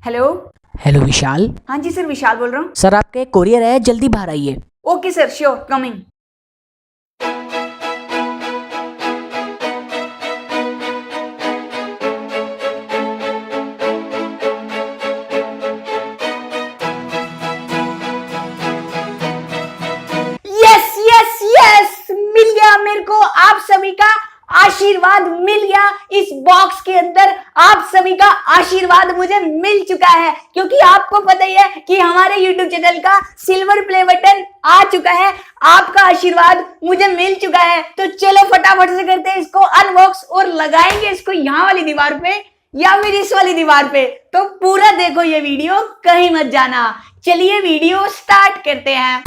Hello. Hello विशाल। हाँ जी sir, विशाल बोल रहा हूँ। सर आपका एक कोरियर है, जल्दी बाहर आइए। Okay sir, sure, coming. Yes yes yes, मिल गया मेरे को आप सभी का आशीर्वाद, मिल गया। इस बॉक्स के अंदर आप सभी का आशीर्वाद मुझे मिल चुका है, क्योंकि आपको पता ही है कि हमारे YouTube चैनल का सिल्वर प्ले बटन आ चुका है। आपका आशीर्वाद मुझे मिल चुका है, तो चलो फटाफट से करते हैं इसको अनबॉक्स और लगाएंगे इसको यहाँ वाली दीवार पे या फिर इस वाली दीवार पे। तो पूरा देखो ये वीडियो, कहीं मत जाना। चलिए वीडियो स्टार्ट करते हैं।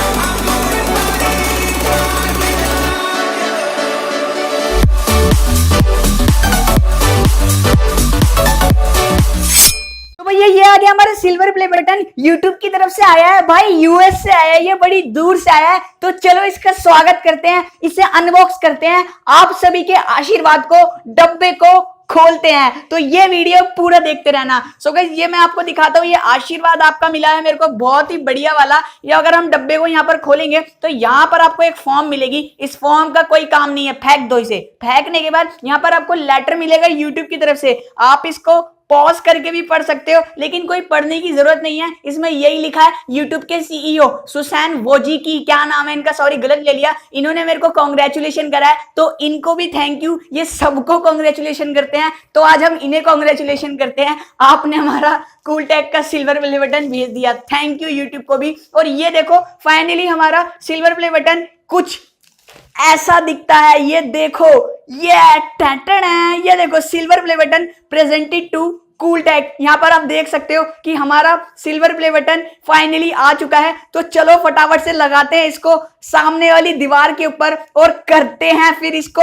तो भैया ये आ गया हमारा सिल्वर प्ले बटन, यूट्यूब की तरफ से आया है भाई, यूएस से आया है, ये बड़ी दूर से आया है। तो चलो इसका स्वागत करते हैं, इसे अनबॉक्स करते हैं, आप सभी के आशीर्वाद को, डब्बे को खोलते हैं। तो ये वीडियो पूरा देखते रहना। सो गाइस ये मैं आपको दिखाता हूँ, ये आशीर्वाद आपका मिला है मेरे को, बहुत ही बढ़िया वाला। ये अगर हम डब्बे को यहाँ पर खोलेंगे तो यहाँ पर आपको एक फॉर्म मिलेगी। इस फॉर्म का कोई काम नहीं है, फेंक दो इसे। फेंकने के बाद यहाँ पर आपको लेटर मिलेगा यूट्यूब की तरफ से। आप इसको पॉज करके भी पढ़ सकते हो, लेकिन कोई पढ़ने की जरूरत नहीं है। इसमें यही लिखा है, यूट्यूब के सीईओ सुसैन वोजी की, क्या नाम है इनका, सॉरी गलत ले लिया, इन्होंने मेरे को कांग्रेचुलेशन करा है, तो इनको भी थैंक यू। ये सबको कांग्रेचुलेशन करते हैं, तो आज हम इन्हें कांग्रेचुलेशन करते हैं। आपने हमारा कूल टेक का सिल्वर प्ले बटन भेज दिया, थैंक यू यूट्यूब को भी। और ये देखो फाइनली हमारा सिल्वर प्ले बटन कुछ ऐसा दिखता है, ये देखो, ये टैटन है, ये देखो silver play button presented to cool tech. यहाँ पर आप देख सकते हो कि हमारा सिल्वर प्ले बटन फाइनली आ चुका है। तो चलो फटाफट से लगाते हैं इसको सामने वाली दीवार के ऊपर और करते हैं, फिर इसको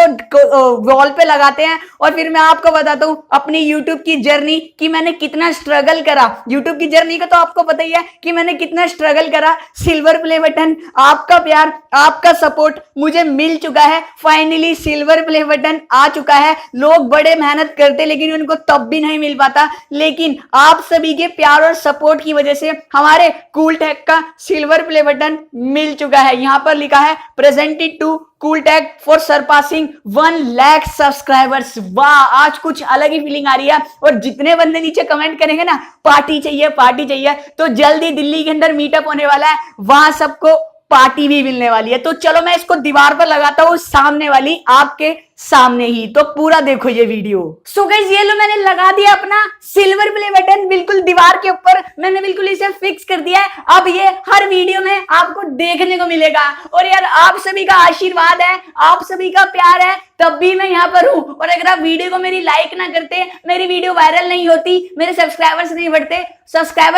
वॉल पे लगाते हैं। और फिर मैं आपको बताता हूँ अपनी यूट्यूब की जर्नी, कि मैंने कितना स्ट्रगल करा। यूट्यूब की जर्नी का तो आपको पता ही है कि मैंने कितना स्ट्रगल करा। सिल्वर प्ले बटन, आपका प्यार, आपका सपोर्ट मुझे मिल चुका है। फाइनली सिल्वर प्ले बटन आ चुका है। लोग बड़े मेहनत करते लेकिन उनको तब भी नहीं मिल पाता, लेकिन आप सभी के प्यार और सपोर्ट की वजह से हमारे कूल टेक का सिल्वर प्ले बटन मिल चुका है। यहां पर लिखा है presented to cool tech for surpassing 1 lakh subscribers. वाह, आज कुछ अलग ही फीलिंग आ रही है। और जितने बंदे नीचे कमेंट करेंगे ना पार्टी चाहिए पार्टी चाहिए, तो जल्दी दिल्ली के अंदर मीटअप होने वाला है, वहां सबको पार्टी भी मिलने वाली है। तो चलो मैं इसको दीवार पर लगाता हूँ, सामने वाली आपके सामने ही। तो पूरा देखो ये वीडियो। सो गाइस ये लो, मैंने लगा दिया अपना सिल्वर प्ले बटन बिल्कुल दीवार के ऊपर, मैंने बिल्कुल इसे फिक्स कर दिया है। अब ये हर वीडियो में आपको देखने को मिलेगा। और यार आप सभी का आशीर्वाद है, आप सभी का प्यार है, तब भी मैं यहाँ पर हूँ। और अगर आप वीडियो को मेरी लाइक ना करते, मेरी वीडियो वायरल नहीं होती, मेरे सब्सक्राइबर्स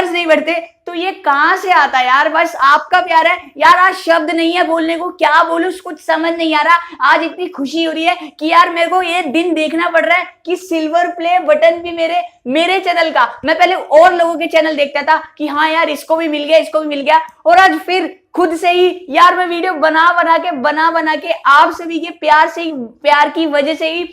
नहीं बढ़ते, तो ये कहां से आता यार। बस आपका प्यार है यार। आज शब्द नहीं है बोलने को, क्या बोलूं कुछ समझ नहीं आ रहा। आज इतनी खुशी हो रही है कि यार मेरे को ये दिन देखना पड़ रहा है कि सिल्वर प्ले बटन भी मेरे चैनल का। मैं पहले और लोगों के चैनल देखता था कि हाँ यार इसको भी मिल गया, और आज फिर खुद से ही यार मैं वीडियो बना के आप सभी के प्यार की वजह से ही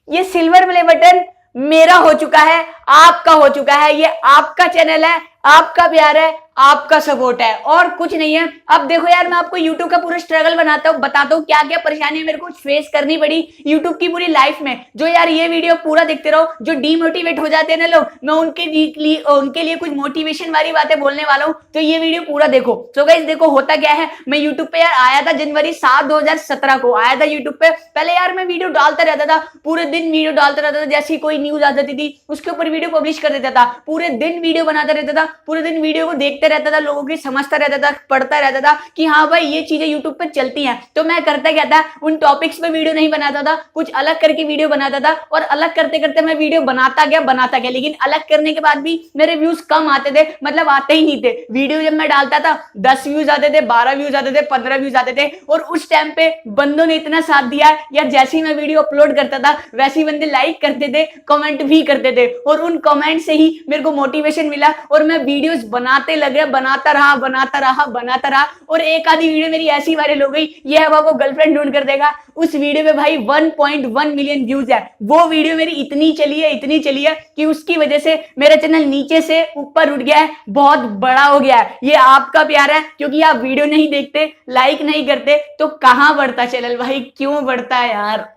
ये सिल्वर प्ले बटन मेरा हो चुका है, आपका हो चुका है। ये आपका चैनल है, आपका प्यार है, आपका सपोर्ट है, और कुछ नहीं है। अब देखो यार मैं आपको YouTube का पूरा स्ट्रगल बताता हूँ क्या क्या परेशानियां मेरे को फेस करनी पड़ी YouTube की पूरी लाइफ में। जो यार ये वीडियो पूरा देखते रहो, जो डीमोटिवेट हो जाते हैं ना लोग, मैं उनके लिए कुछ मोटिवेशन वाली बातें बोलने वाला हूँ। तो ये वीडियो पूरा देखो। तो गाइस देखो होता क्या है, मैं YouTube पे यार आया था जनवरी 7 2017 को आया था YouTube पे। पहले यार मैं वीडियो डालता रहता था, पूरे दिन वीडियो डालता रहता था। जैसी कोई न्यूज आ जाती थी उसके ऊपर वीडियो पब्लिश कर देता था, पूरे दिन वीडियो बनाता रहता था, पूरे दिन वीडियो को देखते रहता था, लोगों की समझता रहता था, पढ़ता रहता था कि हाँ भाई ये चीजें यूट्यूब पे चलती हैं। तो मैं करता क्या था, उन टॉपिक्स पे वीडियो नहीं बनाता था, कुछ अलग करके वीडियो बनाता था। और अलग करते करते मैं वीडियो बनाता गया, लेकिन अलग करने के बाद भी मेरे व्यूज कम आते थे, मतलब आते ही नहीं थे। वीडियो जब मैं डालता था 10 व्यूज आते थे, 12 व्यूज आते थे, 15 व्यूज आते थे। और उस टाइम पे बंदों ने इतना साथ दिया यार, जैसे ही मैं वीडियो अपलोड करता था वैसे ही बंदे लाइक करते थे, कमेंट भी करते थे। और उन कमेंट से ही मेरे को मोटिवेशन मिला और मैं वीडियोस बनाते लग गया, बनाता रहा और एक आधी वीडियो मेरी ऐसी वायरल हो गई, ये है वो गर्लफ्रेंड ढूंढ कर देगा। उस वीडियो पे भाई 1.1 मिलियन व्यूज है। वो वीडियो मेरी इतनी चली है कि उसकी वजह से मेरा चैनल नीचे से ऊपर उठ गया है, बहुत बड़ा हो गया है। ये आपका प्यार है, क्योंकि आप वीडियो नहीं देखते, लाइक नहीं करते, तो कहां बढ़ता चैनल भाई, क्यों बढ़ता है यार?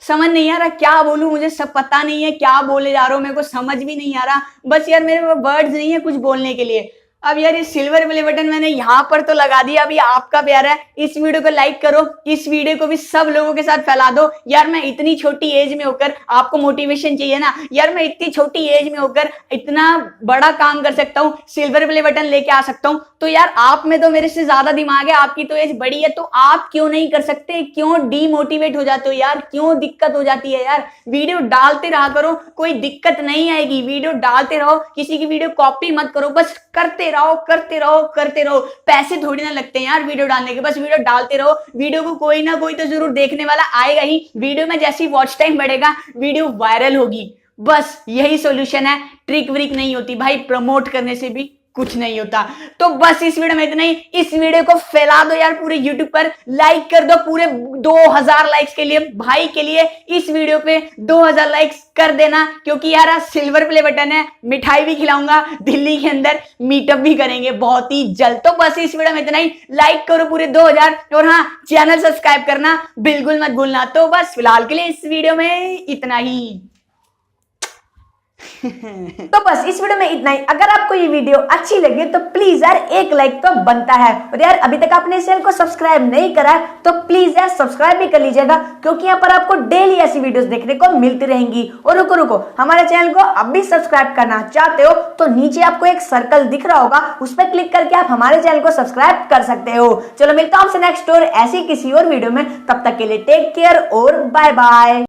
समझ नहीं आ रहा क्या बोलूं, मुझे सब पता नहीं है क्या बोले जा रहा हूं, मेरे को समझ भी नहीं आ रहा। बस यार मेरे वर्ड्स नहीं है कुछ बोलने के लिए। अब यार ये सिल्वर प्ले बटन मैंने यहाँ पर तो लगा दिया, अभी आपका प्यार है, इस वीडियो को लाइक करो, इस वीडियो को भी सब लोगों के साथ फैला दो। यार मैं इतनी छोटी एज में होकर, आपको मोटिवेशन चाहिए ना यार, मैं इतनी छोटी एज में होकर इतना बड़ा काम कर सकता हूँ, सिल्वर प्ले बटन लेके आ सकता हूँ। तो यार आप में तो मेरे से ज्यादा दिमाग है, आपकी तो एज बड़ी है, तो आप क्यों नहीं कर सकते? क्यों डीमोटिवेट हो जाते हो यार? क्यों दिक्कत हो जाती है यार? वीडियो डालते रहा करो, कोई दिक्कत नहीं आएगी। वीडियो डालते रहो, किसी की वीडियो कॉपी मत करो, बस करते रहो। पैसे थोड़ी ना लगते हैं यार वीडियो डालने के, बस वीडियो डालते रहो। वीडियो को कोई ना कोई तो जरूर देखने वाला आएगा ही। वीडियो में जैसी वॉच टाइम बढ़ेगा, वीडियो वायरल होगी। बस यही सॉल्यूशन है, ट्रिक व्रिक नहीं होती भाई, प्रमोट करने से भी कुछ नहीं होता। तो बस इस वीडियो में इतना ही। इस वीडियो को फैला दो यार पूरे YouTube पर, लाइक कर दो पूरे 2000 लाइक्स के लिए, भाई के लिए इस वीडियो पे 2000 लाइक्स कर देना, क्योंकि यार सिल्वर प्ले बटन है, मिठाई भी खिलाऊंगा, दिल्ली के अंदर मीटअप भी करेंगे बहुत ही जल्द। तो बस इस वीडियो में इतना ही, लाइक करो पूरे 2000, और हाँ चैनल सब्सक्राइब करना बिल्कुल मत भूलना। तो बस फिलहाल के लिए इस वीडियो में इतना ही। तो बस इस वीडियो में इतना ही। अगर आपको ये वीडियो अच्छी लगी तो प्लीज यार एक लाइक तो बनता है, और यार अभी तक आपने इस चैनल को सब्सक्राइब नहीं करा है तो प्लीज यार सब्सक्राइब भी कर लीजिएगा, क्योंकि यहाँ पर आपको डेली ऐसी वीडियोस देखने को मिलती रहेंगी। और रुको हमारे चैनल को अब भी सब्सक्राइब करना चाहते हो तो नीचे आपको एक सर्कल दिख रहा होगा, उस पर क्लिक करके आप हमारे चैनल को सब्सक्राइब कर सकते हो। चलो मिलता हूं आपसे नेक्स्ट और ऐसी किसी और वीडियो में, तब तक के लिए टेक केयर और बाय बाय।